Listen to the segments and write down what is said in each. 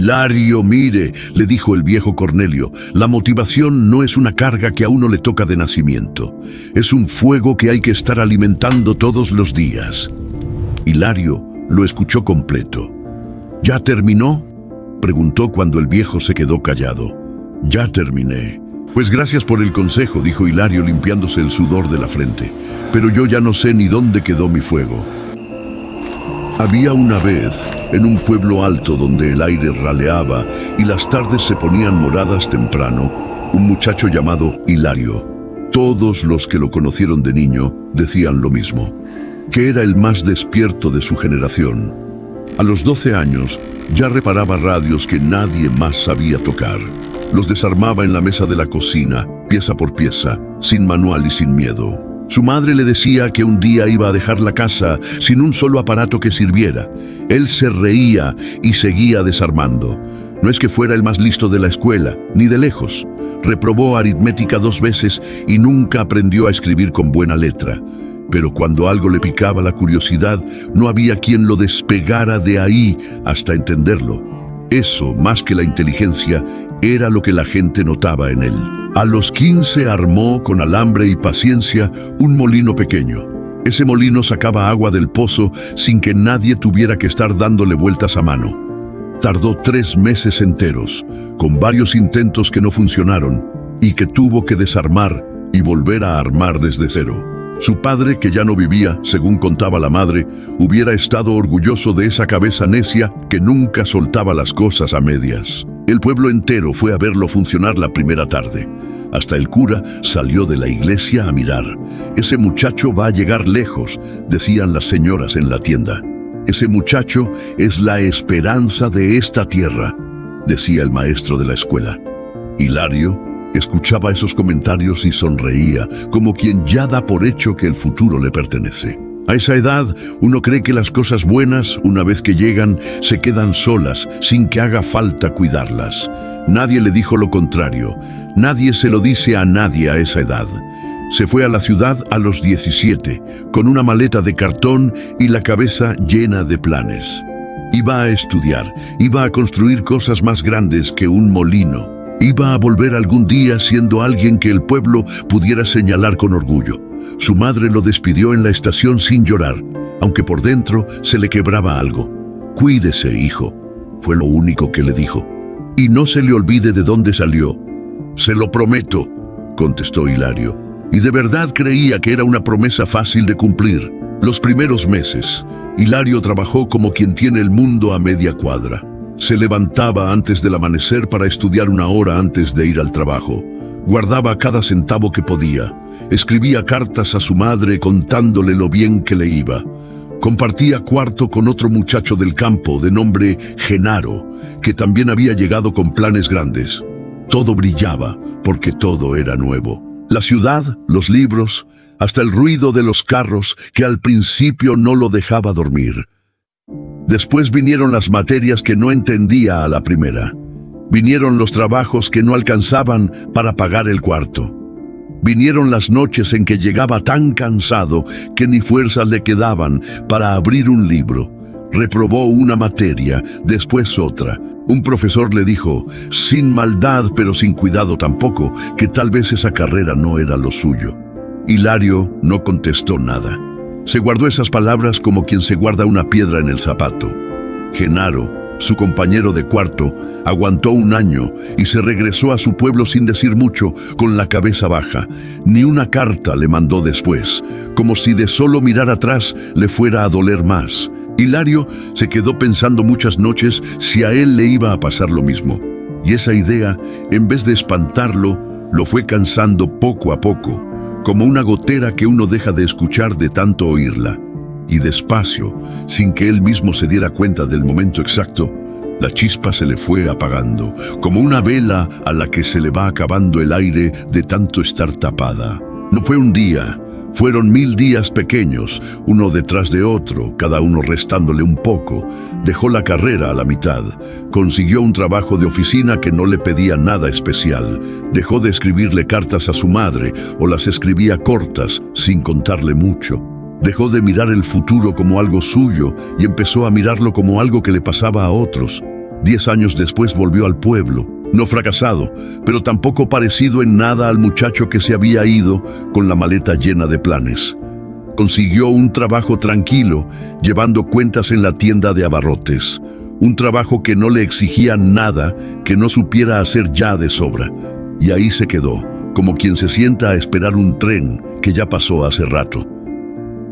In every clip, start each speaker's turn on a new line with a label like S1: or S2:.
S1: Hilario, mire, le dijo el viejo Cornelio, la motivación no es una carga que a uno le toca de nacimiento. Es un fuego que hay que estar alimentando todos los días. Hilario lo escuchó completo. ¿Ya terminó?, preguntó cuando el viejo se quedó callado. Ya terminé. Pues gracias por el consejo, dijo Hilario limpiándose el sudor de la frente. Pero yo ya no sé ni dónde quedó mi fuego. Había una vez, en un pueblo alto donde el aire raleaba y las tardes se ponían moradas temprano, un muchacho llamado Hilario. Todos los que lo conocieron de niño decían lo mismo, que era el más despierto de su generación. A los 12 años ya reparaba radios que nadie más sabía tocar. Los desarmaba en la mesa de la cocina, pieza por pieza, sin manual y sin miedo. Su madre le decía que un día iba a dejar la casa sin un solo aparato que sirviera. Él se reía y seguía desarmando. No es que fuera el más listo de la escuela, ni de lejos. Reprobó aritmética 2 veces y nunca aprendió a escribir con buena letra. Pero cuando algo le picaba la curiosidad, no había quien lo despegara de ahí hasta entenderlo. Eso, más que la inteligencia, era lo que la gente notaba en él. A los 15 armó, con alambre y paciencia, un molino pequeño. Ese molino sacaba agua del pozo sin que nadie tuviera que estar dándole vueltas a mano. Tardó 3 meses enteros, con varios intentos que no funcionaron y que tuvo que desarmar y volver a armar desde cero. Su padre, que ya no vivía, según contaba la madre, hubiera estado orgulloso de esa cabeza necia que nunca soltaba las cosas a medias. El pueblo entero fue a verlo funcionar la primera tarde. Hasta el cura salió de la iglesia a mirar. Ese muchacho va a llegar lejos, decían las señoras en la tienda. Ese muchacho es la esperanza de esta tierra, decía el maestro de la escuela. Hilario escuchaba esos comentarios y sonreía, como quien ya da por hecho que el futuro le pertenece. A esa edad, uno cree que las cosas buenas, una vez que llegan, se quedan solas, sin que haga falta cuidarlas. Nadie le dijo lo contrario. Nadie se lo dice a nadie a esa edad. Se fue a la ciudad a los 17, con una maleta de cartón y la cabeza llena de planes. Iba a estudiar, iba a construir cosas más grandes que un molino. Iba a volver algún día siendo alguien que el pueblo pudiera señalar con orgullo. Su madre lo despidió en la estación sin llorar, aunque por dentro se le quebraba algo. «Cuídese, hijo», fue lo único que le dijo. «Y no se le olvide de dónde salió». «Se lo prometo», contestó Hilario. Y de verdad creía que era una promesa fácil de cumplir. Los primeros meses, Hilario trabajó como quien tiene el mundo a media cuadra. Se levantaba antes del amanecer para estudiar 1 hora antes de ir al trabajo. Guardaba cada centavo que podía. Escribía cartas a su madre contándole lo bien que le iba. Compartía cuarto con otro muchacho del campo de nombre Genaro, que también había llegado con planes grandes. Todo brillaba porque todo era nuevo. La ciudad, los libros, hasta el ruido de los carros que al principio no lo dejaba dormir. Después vinieron las materias que no entendía a la primera. Vinieron los trabajos que no alcanzaban para pagar el cuarto. Vinieron las noches en que llegaba tan cansado que ni fuerzas le quedaban para abrir un libro. Reprobó una materia, después otra. Un profesor le dijo, sin maldad pero sin cuidado tampoco, que tal vez esa carrera no era lo suyo. Hilario no contestó nada. Se guardó esas palabras como quien se guarda una piedra en el zapato. Genaro, su compañero de cuarto, aguantó 1 año y se regresó a su pueblo sin decir mucho, con la cabeza baja. Ni una carta le mandó después, como si de solo mirar atrás le fuera a doler más. Hilario se quedó pensando muchas noches si a él le iba a pasar lo mismo. Y esa idea, en vez de espantarlo, lo fue cansando poco a poco, como una gotera que uno deja de escuchar de tanto oírla. Y despacio, sin que él mismo se diera cuenta del momento exacto, la chispa se le fue apagando, como una vela a la que se le va acabando el aire de tanto estar tapada. No fue un día, fueron 1000 días pequeños, uno detrás de otro, cada uno restándole un poco. Dejó la carrera a la mitad, consiguió un trabajo de oficina que no le pedía nada especial, dejó de escribirle cartas a su madre o las escribía cortas, sin contarle mucho. Dejó de mirar el futuro como algo suyo y empezó a mirarlo como algo que le pasaba a otros. 10 años después volvió al pueblo, no fracasado, pero tampoco parecido en nada al muchacho que se había ido con la maleta llena de planes. Consiguió un trabajo tranquilo, llevando cuentas en la tienda de abarrotes. Un trabajo que no le exigía nada que no supiera hacer ya de sobra. Y ahí se quedó, como quien se sienta a esperar un tren que ya pasó hace rato.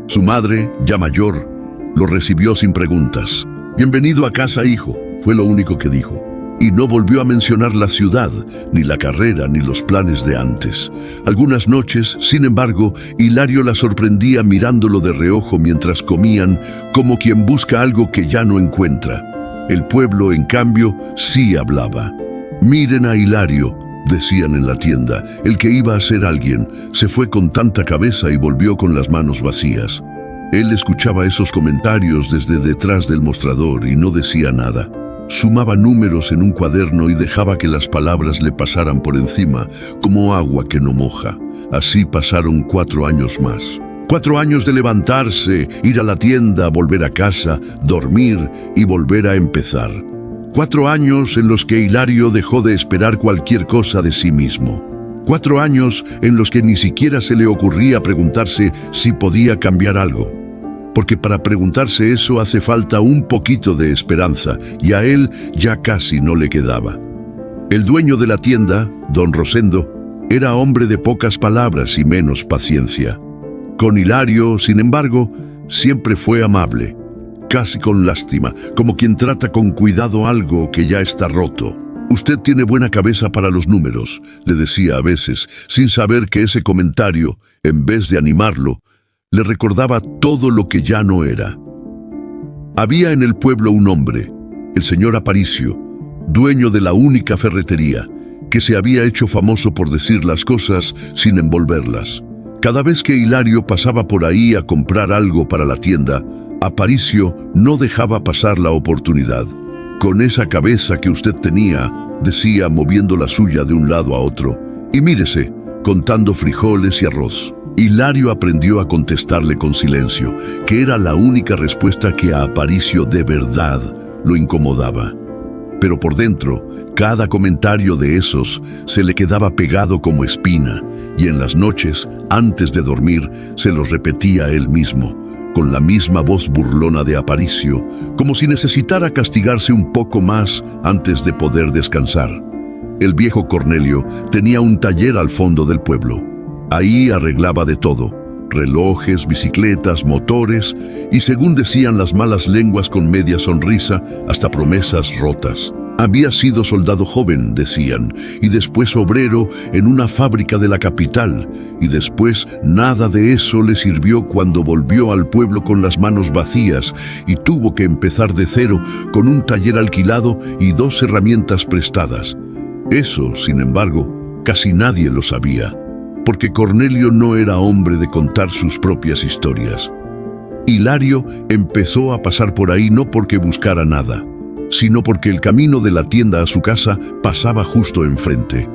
S1: Su madre, ya mayor, lo recibió sin preguntas. «Bienvenido a casa, hijo», fue lo único que dijo. Y no volvió a mencionar la ciudad, ni la carrera, ni los planes de antes. Algunas noches, sin embargo, Hilario la sorprendía mirándolo de reojo mientras comían, como quien busca algo que ya no encuentra. El pueblo, en cambio, sí hablaba. «Miren a Hilario», decían en la tienda. El que iba a ser alguien se fue con tanta cabeza y volvió con las manos vacías. Él escuchaba esos comentarios desde detrás del mostrador y no decía nada. Sumaba números en un cuaderno y dejaba que las palabras le pasaran por encima, como agua que no moja. Así pasaron 4 años más. 4 años de levantarse, ir a la tienda, volver a casa, dormir y volver a empezar. 4 años en los que Hilario dejó de esperar cualquier cosa de sí mismo. 4 años en los que ni siquiera se le ocurría preguntarse si podía cambiar algo. Porque para preguntarse eso hace falta un poquito de esperanza, y a él ya casi no le quedaba. El dueño de la tienda, don Rosendo, era hombre de pocas palabras y menos paciencia. Con Hilario, sin embargo, siempre fue amable, casi con lástima, como quien trata con cuidado algo que ya está roto. «Usted tiene buena cabeza para los números», le decía a veces, sin saber que ese comentario, en vez de animarlo, le recordaba todo lo que ya no era. Había en el pueblo un hombre, el señor Aparicio, dueño de la única ferretería, que se había hecho famoso por decir las cosas sin envolverlas. Cada vez que Hilario pasaba por ahí a comprar algo para la tienda, Aparicio no dejaba pasar la oportunidad. «Con esa cabeza que usted tenía», decía moviendo la suya de un lado a otro, «y mírese, contando frijoles y arroz». Hilario aprendió a contestarle con silencio, que era la única respuesta que a Aparicio de verdad lo incomodaba. Pero por dentro, cada comentario de esos se le quedaba pegado como espina, y en las noches, antes de dormir, se los repetía él mismo, con la misma voz burlona de Aparicio, como si necesitara castigarse un poco más antes de poder descansar. El viejo Cornelio tenía un taller al fondo del pueblo. Ahí arreglaba de todo: relojes, bicicletas, motores y, según decían las malas lenguas con media sonrisa, hasta promesas rotas. Había sido soldado joven, decían, y después obrero en una fábrica de la capital, y después nada de eso le sirvió cuando volvió al pueblo con las manos vacías y tuvo que empezar de cero con un taller alquilado y 2 herramientas prestadas. Eso, sin embargo, casi nadie lo sabía, porque Cornelio no era hombre de contar sus propias historias. Hilario empezó a pasar por ahí no porque buscara nada, sino porque el camino de la tienda a su casa pasaba justo enfrente.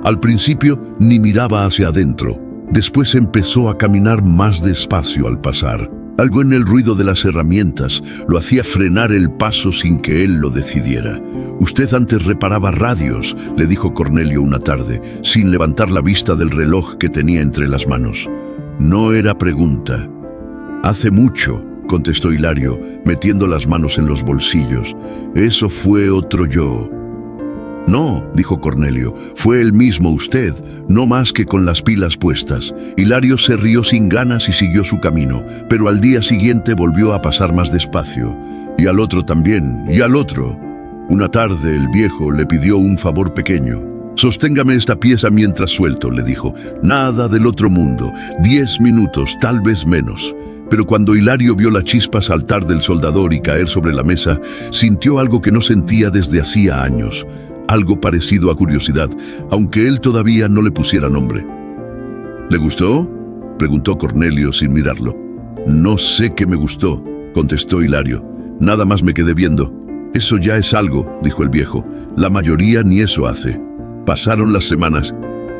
S1: Al principio ni miraba hacia adentro, después empezó a caminar más despacio al pasar. Algo en el ruido de las herramientas lo hacía frenar el paso sin que él lo decidiera. «Usted antes reparaba radios», le dijo Cornelio una tarde, sin levantar la vista del reloj que tenía entre las manos. No era pregunta. «Hace mucho», contestó Hilario, metiendo las manos en los bolsillos. «Eso fue otro yo». «No», dijo Cornelio, «fue el mismo usted, no más que con las pilas puestas». Hilario se rió sin ganas y siguió su camino, pero al día siguiente volvió a pasar más despacio. Y al otro también, y al otro. Una tarde el viejo le pidió un favor pequeño. «Sosténgame esta pieza mientras suelto», le dijo. «Nada del otro mundo, 10 minutos, tal vez menos». Pero cuando Hilario vio la chispa saltar del soldador y caer sobre la mesa, sintió algo que no sentía desde hacía años. Algo parecido a curiosidad, aunque él todavía no le pusiera nombre. «¿Le gustó?», preguntó Cornelio sin mirarlo. «No sé qué me gustó», contestó Hilario. «Nada más me quedé viendo». «Eso ya es algo», dijo el viejo. «La mayoría ni eso hace». Pasaron las semanas.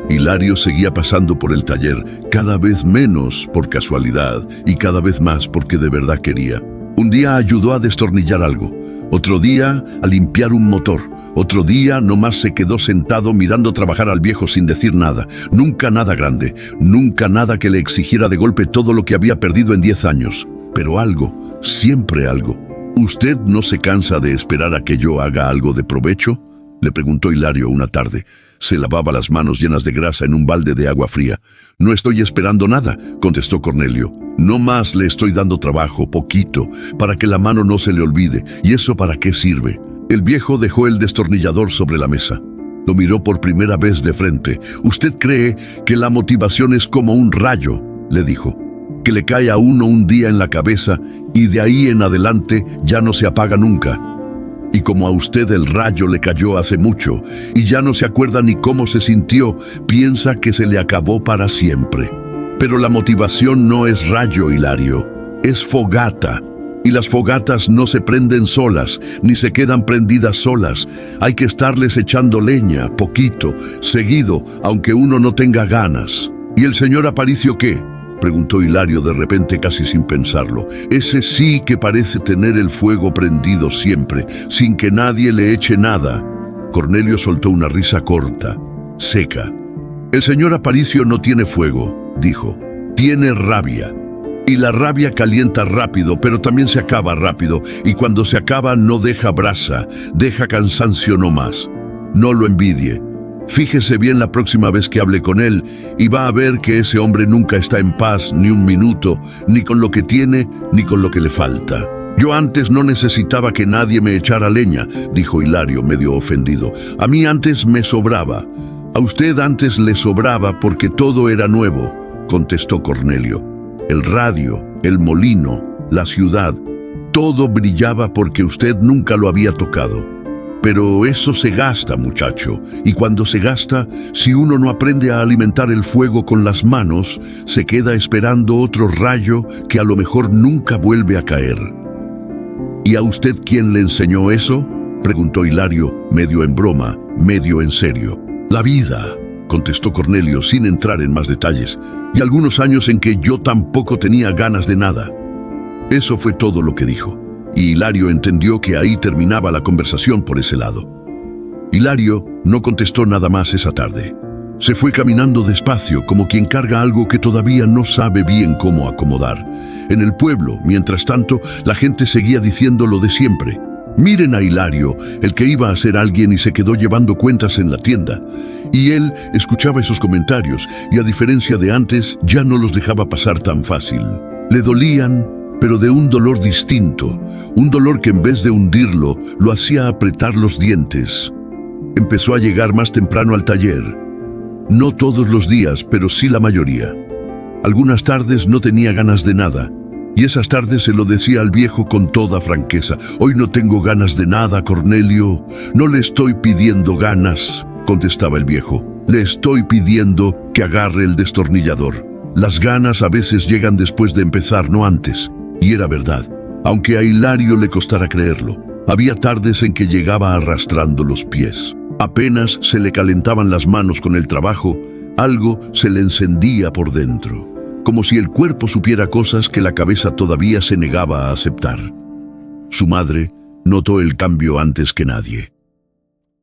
S1: Hilario seguía pasando por el taller, cada vez menos por casualidad y cada vez más porque de verdad quería. Un día ayudó a destornillar algo, otro día a limpiar un motor, otro día nomás se quedó sentado mirando trabajar al viejo sin decir nada. Nunca nada grande, nunca nada que le exigiera de golpe todo lo que había perdido en 10 años. Pero algo, siempre algo. ¿Usted no se cansa de esperar a que yo haga algo de provecho?, le preguntó Hilario una tarde. Se lavaba las manos llenas de grasa en un balde de agua fría. No estoy esperando nada, contestó Cornelio. No más le estoy dando trabajo, poquito, para que la mano no se le olvide. ¿Y eso para qué sirve? El viejo dejó el destornillador sobre la mesa. Lo miró por primera vez de frente. ¿Usted cree que la motivación es como un rayo?, le dijo, que le cae a uno un día en la cabeza y de ahí en adelante ya no se apaga nunca. Y como a usted el rayo le cayó hace mucho y ya no se acuerda ni cómo se sintió, piensa que se le acabó para siempre. Pero la motivación no es rayo, Hilario, es fogata. Y las fogatas no se prenden solas, ni se quedan prendidas solas. Hay que estarles echando leña, poquito, seguido, aunque uno no tenga ganas. ¿Y el señor Aparicio qué?, preguntó Hilario de repente casi sin pensarlo. Ese sí que parece tener el fuego prendido siempre, sin que nadie le eche nada. Cornelio soltó una risa corta, seca. El señor Aparicio no tiene fuego, dijo. Tiene rabia. Y la rabia calienta rápido, pero también se acaba rápido. Y cuando se acaba no deja brasa, deja cansancio no más. No lo envidie. Fíjese bien la próxima vez que hable con él y va a ver que ese hombre nunca está en paz ni un minuto, ni con lo que tiene, ni con lo que le falta. Yo antes no necesitaba que nadie me echara leña, dijo Hilario medio ofendido. A mí antes me sobraba. A usted antes le sobraba porque todo era nuevo, contestó Cornelio. El radio, el molino, la ciudad, todo brillaba porque usted nunca lo había tocado. Pero eso se gasta, muchacho, y cuando se gasta, si uno no aprende a alimentar el fuego con las manos, se queda esperando otro rayo que a lo mejor nunca vuelve a caer. ¿Y a usted quién le enseñó eso?, preguntó Hilario, medio en broma, medio en serio. La vida, contestó Cornelio sin entrar en más detalles, y algunos años en que yo tampoco tenía ganas de nada. Eso fue todo lo que dijo. Y Hilario entendió que ahí terminaba la conversación por ese lado. Hilario no contestó nada más esa tarde. Se fue caminando despacio, como quien carga algo que todavía no sabe bien cómo acomodar. En el pueblo, mientras tanto, la gente seguía diciendo lo de siempre. Miren a Hilario, el que iba a ser alguien y se quedó llevando cuentas en la tienda. Y él escuchaba esos comentarios y, a diferencia de antes, ya no los dejaba pasar tan fácil. Le dolían, pero de un dolor distinto, un dolor que en vez de hundirlo, lo hacía apretar los dientes. Empezó a llegar más temprano al taller. No todos los días, pero sí la mayoría. Algunas tardes no tenía ganas de nada, y esas tardes se lo decía al viejo con toda franqueza. Hoy no tengo ganas de nada, Cornelio. No le estoy pidiendo ganas, contestaba el viejo. Le estoy pidiendo que agarre el destornillador. Las ganas a veces llegan después de empezar, no antes. Y era verdad, aunque a Hilario le costara creerlo. Había tardes en que llegaba arrastrando los pies. Apenas se le calentaban las manos con el trabajo, algo se le encendía por dentro, como si el cuerpo supiera cosas que la cabeza todavía se negaba a aceptar. Su madre notó el cambio antes que nadie.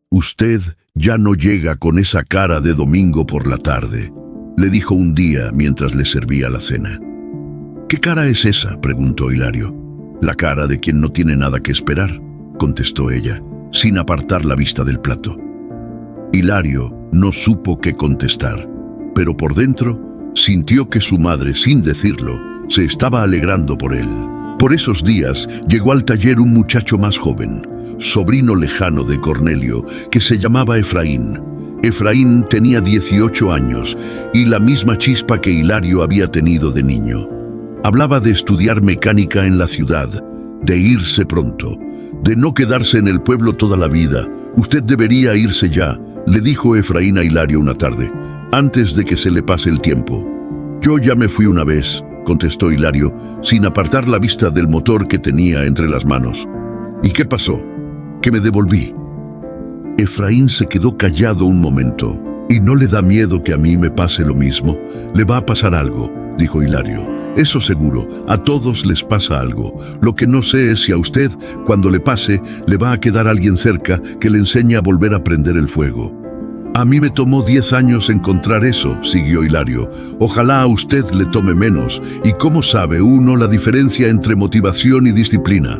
S1: Usted ya no llega con esa cara de domingo por la tarde, le dijo un día mientras le servía la cena. ¿Qué cara es esa?, preguntó Hilario. La cara de quien no tiene nada que esperar, contestó ella, sin apartar la vista del plato. Hilario no supo qué contestar, pero por dentro sintió que su madre, sin decirlo, se estaba alegrando por él. Por esos días llegó al taller un muchacho más joven, sobrino lejano de Cornelio, que se llamaba Efraín. Efraín tenía 18 años y la misma chispa que Hilario había tenido de niño. Hablaba de estudiar mecánica en la ciudad, de irse pronto, de no quedarse en el pueblo toda la vida. Usted debería irse ya, le dijo Efraín a Hilario una tarde, antes de que se le pase el tiempo. Yo ya me fui una vez, contestó Hilario, sin apartar la vista del motor que tenía entre las manos. ¿Y qué pasó? Que me devolví. Efraín se quedó callado un momento. ¿Y no le da miedo que a mí me pase lo mismo? Le va a pasar algo, dijo Hilario. Eso seguro, a todos les pasa algo. Lo que no sé es si a usted, cuando le pase, le va a quedar alguien cerca que le enseñe a volver a prender el fuego. A mí me tomó 10 años encontrar eso, siguió Hilario. Ojalá a usted le tome menos. ¿Y cómo sabe uno la diferencia entre motivación y disciplina?,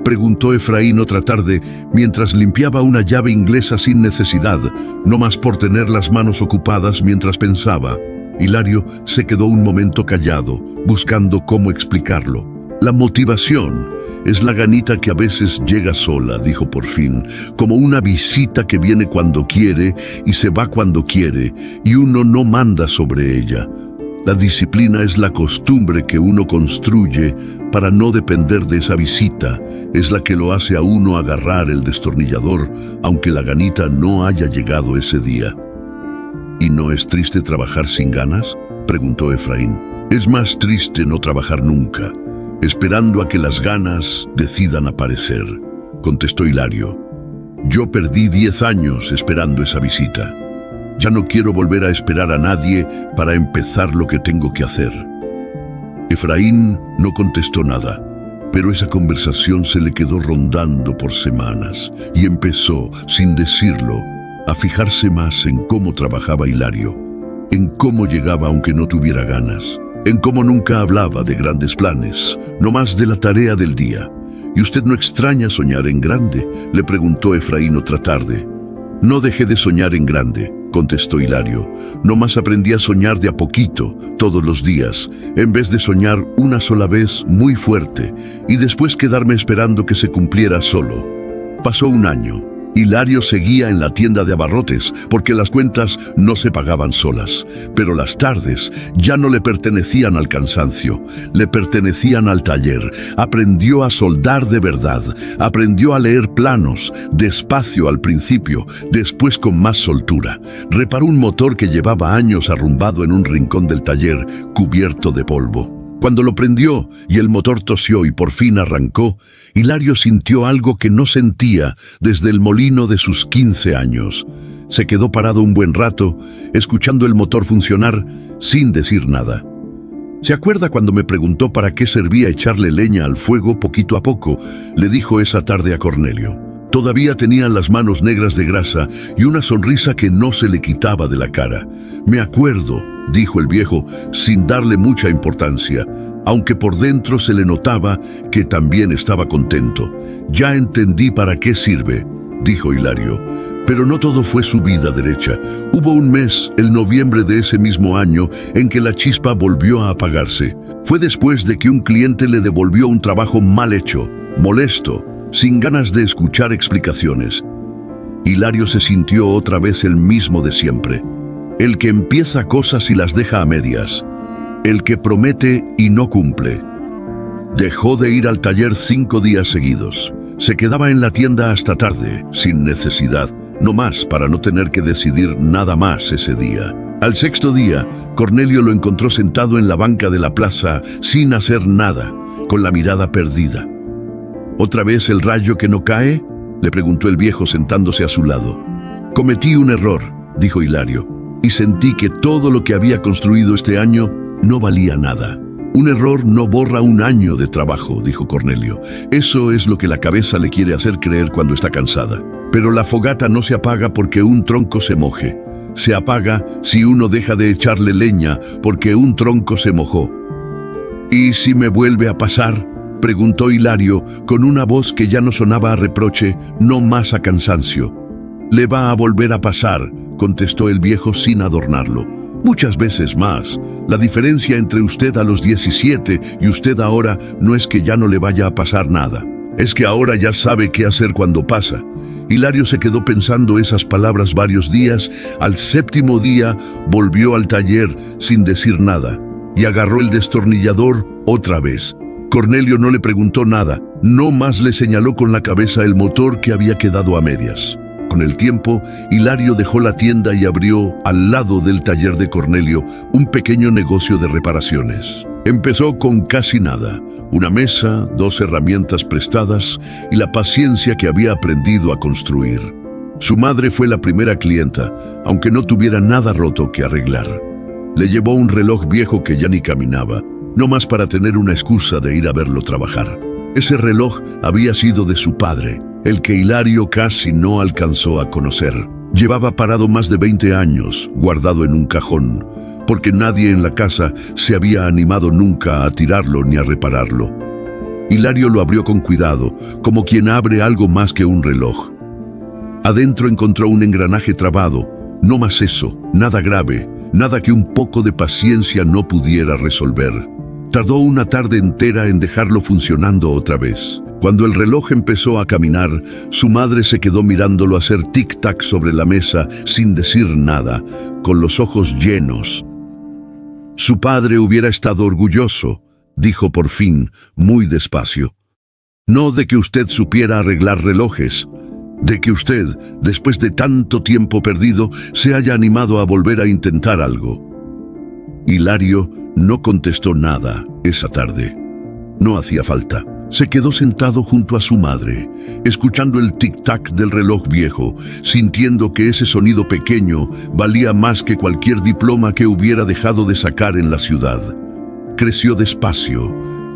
S1: preguntó Efraín otra tarde mientras limpiaba una llave inglesa sin necesidad, no más por tener las manos ocupadas mientras pensaba. Hilario se quedó un momento callado, buscando cómo explicarlo. La motivación es la ganita que a veces llega sola, dijo por fin, como una visita que viene cuando quiere y se va cuando quiere, y uno no manda sobre ella. La disciplina es la costumbre que uno construye para no depender de esa visita, es la que lo hace a uno agarrar el destornillador, aunque la ganita no haya llegado ese día. ¿Y no es triste trabajar sin ganas?, preguntó Efraín. Es más triste no trabajar nunca, esperando a que las ganas decidan aparecer, contestó Hilario. Yo perdí 10 años esperando esa visita. Ya no quiero volver a esperar a nadie para empezar lo que tengo que hacer. Efraín no contestó nada, pero esa conversación se le quedó rondando por semanas y empezó, sin decirlo, a fijarse más en cómo trabajaba Hilario, en cómo llegaba aunque no tuviera ganas, en cómo nunca hablaba de grandes planes, no más de la tarea del día. ¿Y usted no extraña soñar en grande?, le preguntó Efraín otra tarde. No dejé de soñar en grande, contestó Hilario. Nomás aprendí a soñar de a poquito, todos los días, en vez de soñar una sola vez muy fuerte y después quedarme esperando que se cumpliera solo. Pasó un año. Hilario seguía en la tienda de abarrotes porque las cuentas no se pagaban solas, pero las tardes ya no le pertenecían al cansancio, le pertenecían al taller. Aprendió a soldar de verdad, aprendió a leer planos, despacio al principio, después con más soltura. Reparó un motor que llevaba años arrumbado en un rincón del taller, cubierto de polvo. Cuando lo prendió y el motor tosió y por fin arrancó, Hilario sintió algo que no sentía desde el molino de sus 15 años. Se quedó parado un buen rato, escuchando el motor funcionar, sin decir nada. ¿Se acuerda cuando me preguntó para qué servía echarle leña al fuego poquito a poco?, le dijo esa tarde a Cornelio. Todavía tenía las manos negras de grasa y una sonrisa que no se le quitaba de la cara. Me acuerdo, dijo el viejo, sin darle mucha importancia, aunque por dentro se le notaba que también estaba contento. Ya entendí para qué sirve, dijo Hilario. Pero no todo fue su vida derecha. Hubo un mes, el noviembre de ese mismo año, en que la chispa volvió a apagarse. Fue después de que un cliente le devolvió un trabajo mal hecho, molesto, sin ganas de escuchar explicaciones. Hilario se sintió otra vez el mismo de siempre. El que empieza cosas y las deja a medias. El que promete y no cumple. Dejó de ir al taller 5 días seguidos. Se quedaba en la tienda hasta tarde, sin necesidad, no más para no tener que decidir nada más ese día. Al 6.º día, Cornelio lo encontró sentado en la banca de la plaza, sin hacer nada, con la mirada perdida. ¿Otra vez el rayo que no cae?, le preguntó el viejo sentándose a su lado. Cometí un error, dijo Hilario, y sentí que todo lo que había construido este año no valía nada. Un error no borra un año de trabajo, dijo Cornelio. Eso es lo que la cabeza le quiere hacer creer cuando está cansada. Pero la fogata no se apaga porque un tronco se moje. Se apaga si uno deja de echarle leña porque un tronco se mojó. ¿Y si me vuelve a pasar?, preguntó Hilario con una voz que ya no sonaba a reproche, no más a cansancio. Le va a volver a pasar, contestó el viejo sin adornarlo. Muchas veces más. La diferencia entre usted a los 17 y usted ahora no es que ya no le vaya a pasar nada. Es que ahora ya sabe qué hacer cuando pasa. Hilario se quedó pensando esas palabras varios días. Al 7.º día volvió al taller sin decir nada y agarró el destornillador otra vez. Cornelio no le preguntó nada, no más le señaló con la cabeza el motor que había quedado a medias. Con el tiempo, Hilario dejó la tienda y abrió, al lado del taller de Cornelio, un pequeño negocio de reparaciones. Empezó con casi nada, una mesa, 2 herramientas prestadas y la paciencia que había aprendido a construir. Su madre fue la primera clienta, aunque no tuviera nada roto que arreglar. Le llevó un reloj viejo que ya ni caminaba. no más para tener una excusa de ir a verlo trabajar. Ese reloj había sido de su padre, el que Hilario casi no alcanzó a conocer. Llevaba parado más de 20 años, guardado en un cajón, porque nadie en la casa se había animado nunca a tirarlo ni a repararlo. Hilario lo abrió con cuidado, como quien abre algo más que un reloj. Adentro encontró un engranaje trabado, no más eso, nada grave, nada que un poco de paciencia no pudiera resolver. Tardó una tarde entera en dejarlo funcionando otra vez. Cuando el reloj empezó a caminar, su madre se quedó mirándolo hacer tic-tac sobre la mesa sin decir nada, con los ojos llenos. Su padre hubiera estado orgulloso, dijo por fin, muy despacio. No de que usted supiera arreglar relojes, de que usted, después de tanto tiempo perdido, se haya animado a volver a intentar algo. Hilario no contestó nada esa tarde. No hacía falta. Se quedó sentado junto a su madre, escuchando el tic-tac del reloj viejo, sintiendo que ese sonido pequeño valía más que cualquier diploma que hubiera dejado de sacar en la ciudad. Creció despacio,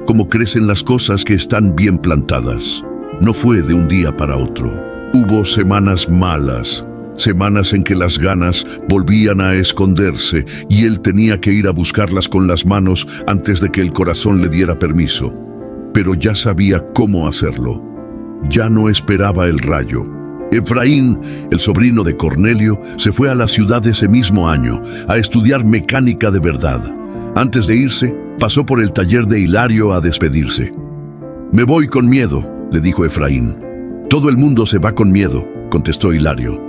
S1: como crecen las cosas que están bien plantadas. No fue de un día para otro. Hubo semanas malas, semanas en que las ganas volvían a esconderse y él tenía que ir a buscarlas con las manos antes de que el corazón le diera permiso. Pero ya sabía cómo hacerlo. Ya no esperaba el rayo. Efraín, el sobrino de Cornelio, se fue a la ciudad ese mismo año a estudiar mecánica de verdad. Antes de irse, pasó por el taller de Hilario a despedirse. «Me voy con miedo», le dijo Efraín. «Todo el mundo se va con miedo», contestó Hilario.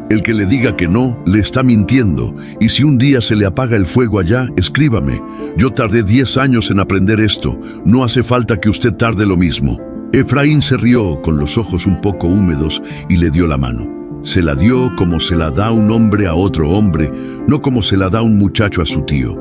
S1: «El que le diga que no, le está mintiendo, y si un día se le apaga el fuego allá, escríbame. Yo tardé 10 años en aprender esto, no hace falta que usted tarde lo mismo». Efraín se rió con los ojos un poco húmedos y le dio la mano. Se la dio como se la da un hombre a otro hombre, no como se la da un muchacho a su tío.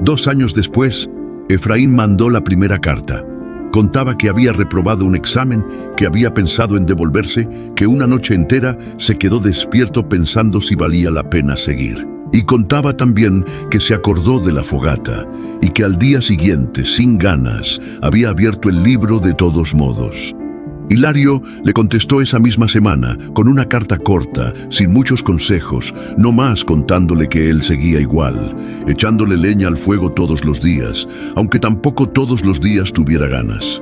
S1: 2 años después, Efraín mandó la primera carta. Contaba que había reprobado un examen, que había pensado en devolverse, que una noche entera se quedó despierto pensando si valía la pena seguir. Y contaba también que se acordó de la fogata y que al día siguiente, sin ganas, había abierto el libro de todos modos. Hilario le contestó esa misma semana, con una carta corta, sin muchos consejos, no más contándole que él seguía igual, echándole leña al fuego todos los días, aunque tampoco todos los días tuviera ganas.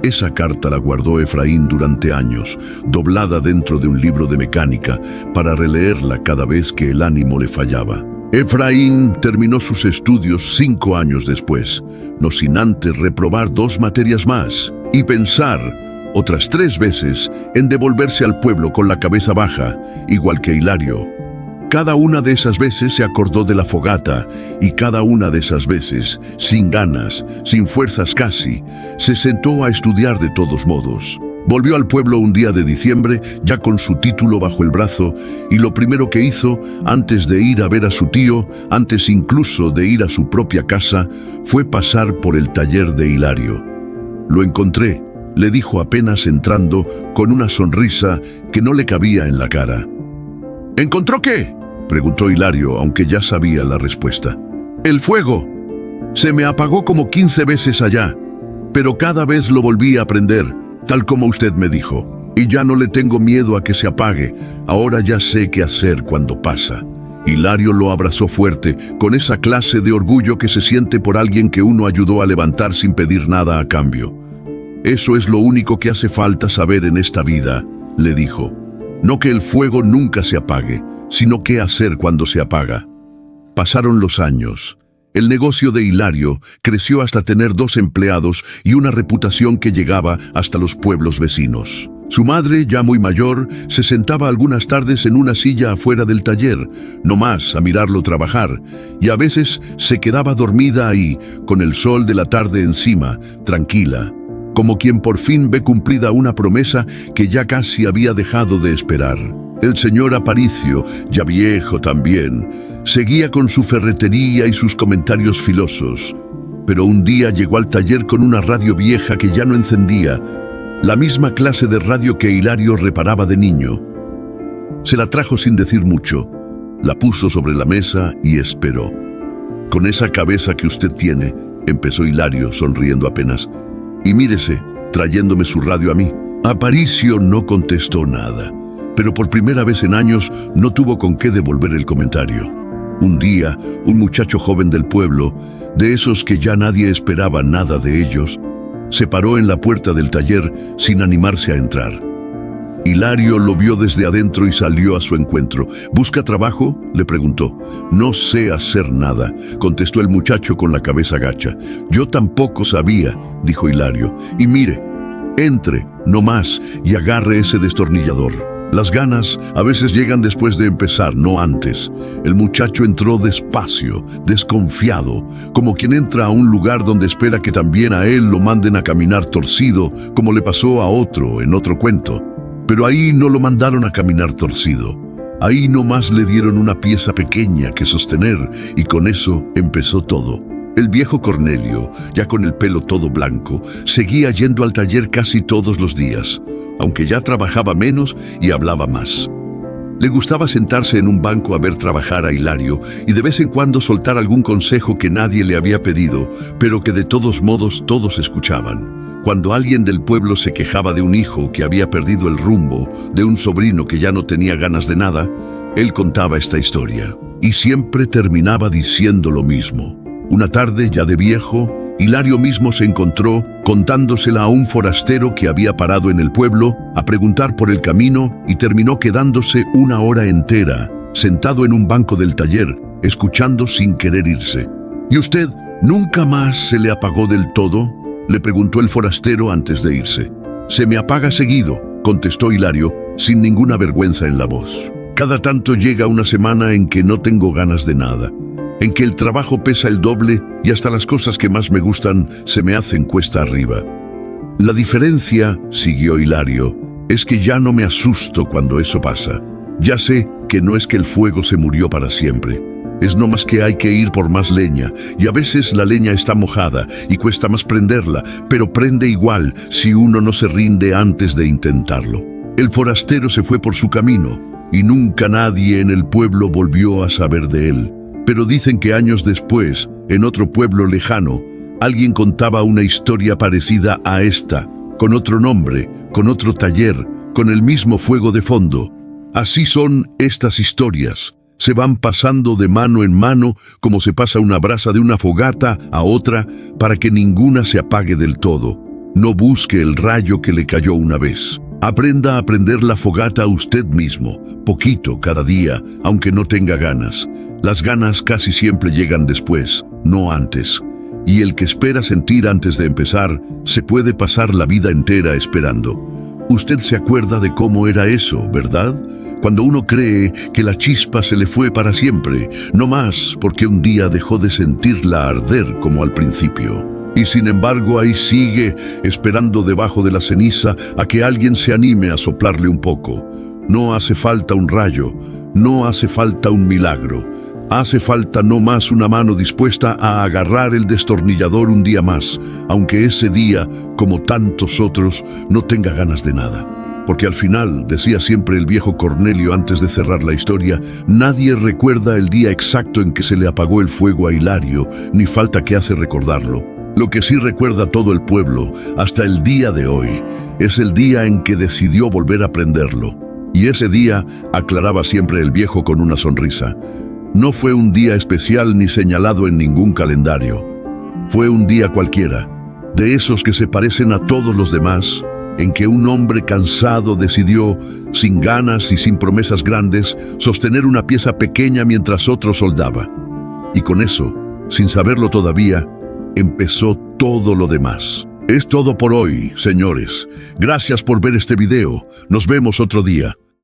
S1: Esa carta la guardó Efraín durante años, doblada dentro de un libro de mecánica, para releerla cada vez que el ánimo le fallaba. Efraín terminó sus estudios 5 años después, no sin antes reprobar 2 materias más, y pensar otras 3 veces en devolverse al pueblo con la cabeza baja, igual que Hilario. Cada una de esas veces se acordó de la fogata, y cada una de esas veces, sin ganas, sin fuerzas casi, se sentó a estudiar de todos modos. Volvió al pueblo un día de diciembre, ya con su título bajo el brazo, y lo primero que hizo, antes de ir a ver a su tío, antes incluso de ir a su propia casa, fue pasar por el taller de Hilario. «Lo encontré», le dijo apenas entrando, con una sonrisa que no le cabía en la cara. «¿Encontró qué?», preguntó Hilario, aunque ya sabía la respuesta. «El fuego. Se me apagó como 15 veces allá, pero cada vez lo volví a prender, tal como usted me dijo. Y ya no le tengo miedo a que se apague, ahora ya sé qué hacer cuando pasa». Hilario lo abrazó fuerte, con esa clase de orgullo que se siente por alguien que uno ayudó a levantar sin pedir nada a cambio. «Eso es lo único que hace falta saber en esta vida», le dijo. «No que el fuego nunca se apague, sino qué hacer cuando se apaga». Pasaron los años. El negocio de Hilario creció hasta tener 2 empleados y una reputación que llegaba hasta los pueblos vecinos. Su madre, ya muy mayor, se sentaba algunas tardes en una silla afuera del taller, no más a mirarlo trabajar, y a veces se quedaba dormida ahí, con el sol de la tarde encima, tranquila, como quien por fin ve cumplida una promesa que ya casi había dejado de esperar. El señor Aparicio, ya viejo también, seguía con su ferretería y sus comentarios filosos, pero un día llegó al taller con una radio vieja que ya no encendía, la misma clase de radio que Hilario reparaba de niño. Se la trajo sin decir mucho, la puso sobre la mesa y esperó. «Con esa cabeza que usted tiene, empezó Hilario, sonriendo apenas. Y mírese, trayéndome su radio a mí. Aparicio no contestó nada, pero por primera vez en años no tuvo con qué devolver el comentario. Un día, un muchacho joven del pueblo, de esos que ya nadie esperaba nada de ellos, se paró en la puerta del taller sin animarse a entrar. Hilario lo vio desde adentro y salió a su encuentro. ¿Busca trabajo?, le preguntó. No sé hacer nada, contestó el muchacho con la cabeza gacha. Yo tampoco sabía, dijo Hilario. Y mire, entre, no más, y agarre ese destornillador. Las ganas a veces llegan después de empezar, no antes. El muchacho entró despacio, desconfiado, como quien entra a un lugar donde espera que también a él lo manden a caminar torcido, como le pasó a otro en otro cuento. Pero ahí no lo mandaron a caminar torcido. Ahí nomás le dieron una pieza pequeña que sostener y con eso empezó todo. El viejo Cornelio, ya con el pelo todo blanco, seguía yendo al taller casi todos los días, aunque ya trabajaba menos y hablaba más. Le gustaba sentarse en un banco a ver trabajar a Hilario y de vez en cuando soltar algún consejo que nadie le había pedido, pero que de todos modos todos escuchaban. Cuando alguien del pueblo se quejaba de un hijo que había perdido el rumbo, de un sobrino que ya no tenía ganas de nada, él contaba esta historia y siempre terminaba diciendo lo mismo. Una tarde, ya de viejo, Hilario mismo se encontró contándosela a un forastero que había parado en el pueblo a preguntar por el camino y terminó quedándose una hora entera, sentado en un banco del taller, escuchando sin querer irse. ¿Y usted nunca más se le apagó del todo?, le preguntó el forastero antes de irse. Se me apaga seguido, contestó Hilario, sin ninguna vergüenza en la voz. Cada tanto llega una semana en que no tengo ganas de nada, en que el trabajo pesa el doble y hasta las cosas que más me gustan se me hacen cuesta arriba. La diferencia, siguió Hilario, es que ya no me asusto cuando eso pasa. Ya sé que no es que el fuego se murió para siempre. Es no más que hay que ir por más leña, y a veces la leña está mojada y cuesta más prenderla, pero prende igual si uno no se rinde antes de intentarlo. El forastero se fue por su camino, y nunca nadie en el pueblo volvió a saber de él. Pero dicen que años después, en otro pueblo lejano, alguien contaba una historia parecida a esta, con otro nombre, con otro taller, con el mismo fuego de fondo. Así son estas historias. Se van pasando de mano en mano como se pasa una brasa de una fogata a otra para que ninguna se apague del todo. No busque el rayo que le cayó una vez. Aprenda a prender la fogata usted mismo, poquito cada día, aunque no tenga ganas. Las ganas casi siempre llegan después, no antes. Y el que espera sentir antes de empezar, se puede pasar la vida entera esperando. Usted se acuerda de cómo era eso, ¿verdad? Cuando uno cree que la chispa se le fue para siempre, no más porque un día dejó de sentirla arder como al principio. Y sin embargo ahí sigue, esperando debajo de la ceniza a que alguien se anime a soplarle un poco. No hace falta un rayo, no hace falta un milagro. Hace falta no más una mano dispuesta a agarrar el destornillador un día más, aunque ese día, como tantos otros, no tenga ganas de nada. Porque al final, decía siempre el viejo Cornelio antes de cerrar la historia, nadie recuerda el día exacto en que se le apagó el fuego a Hilario, ni falta que hace recordarlo. Lo que sí recuerda todo el pueblo, hasta el día de hoy, es el día en que decidió volver a prenderlo. Y ese día, aclaraba siempre el viejo con una sonrisa, no fue un día especial ni señalado en ningún calendario. Fue un día cualquiera, de esos que se parecen a todos los demás, en que un hombre cansado decidió, sin ganas y sin promesas grandes, sostener una pieza pequeña mientras otro soldaba. Y con eso, sin saberlo todavía, empezó todo lo demás. Es todo por hoy, señores. Gracias por ver este video. Nos vemos otro día.